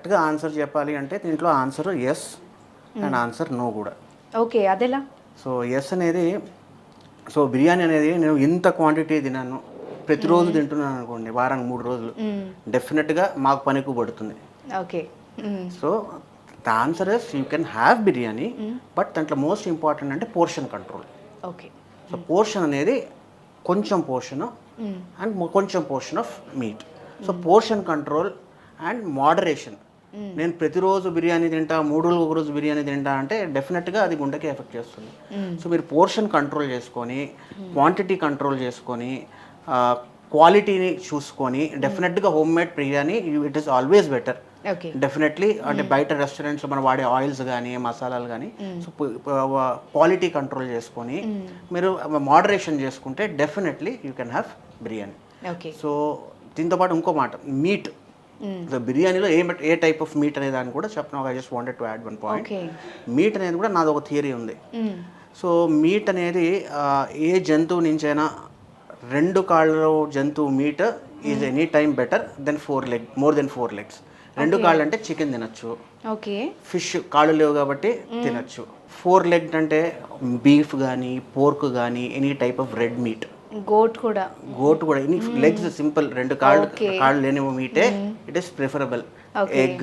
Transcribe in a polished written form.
కరెక్ట్గా ఆన్సర్ చెప్పాలి అంటే దీంట్లో answer yes and answer no కూడా. ఓకే, అదెలా? సో ఎస్ అనేది, సో బిర్యానీ అనేది నేను ఇంత క్వాంటిటీ తినాను, ప్రతిరోజు తింటున్నాను అనుకోండి, వారానికి 3 రోజులు, డెఫినెట్గా మాకు పనికి పడుతుంది. Okay. So the answer is you can have biryani, but దాంట్లో మోస్ట్ ఇంపార్టెంట్ అంటే portion control. Okay. So portion అనేది కొంచెం పోర్షన్ అండ్ కొంచెం portion of meat. So portion control and moderation. నేను ప్రతిరోజు బిర్యానీ తింటా, 3 రోజులు ఒక రోజు బిర్యానీ తింటా అంటే డెఫినెట్గా అది గుండెకి ఎఫెక్ట్ చేస్తుంది. సో మీరు పోర్షన్ కంట్రోల్ చేసుకొని, క్వాంటిటీ కంట్రోల్ చేసుకొని, క్వాలిటీని చూసుకొని, డెఫినెట్గా home made biryani it is always better. Okay. Definitely అంటే బయట రెస్టారెంట్స్ మనం వాడే ఆయిల్స్ కానీ మసాలాలు కానీ, సో క్వాలిటీ కంట్రోల్ చేసుకొని మీరు మోడరేషన్ చేసుకుంటే definitely you can have biryani. Okay. So దీంతోపాటు ఇంకో మాట, మీట్. బిర్యానీలో ఏ టైప్ ఆఫ్ మీట్ అనే దాన్ని కూడా చెప్పిన. I just wanted to add one point. Meet అనేది కూడా నాది ఒక థియరీ ఉంది. సో మీట్ అనేది ఏ జంతువు నుంచైనా 2 కాళ్ళ జంతువు meat is any time better than more than 4 legs. 2 కాళ్ళు అంటే చికెన్ తినచ్చు, ఓకే. ఫిష్ కాళ్ళు లేవు కాబట్టి తినచ్చు. 4 legged అంటే బీఫ్ కానీ పోర్క్ కానీ any type of red meat. Goat కూడా ఎనీ లెగ్స్ సింపుల్ 2 కాళ్ళు లేని మీటే ఇట్ ఈస్ ప్రిఫరబుల్. ఎగ్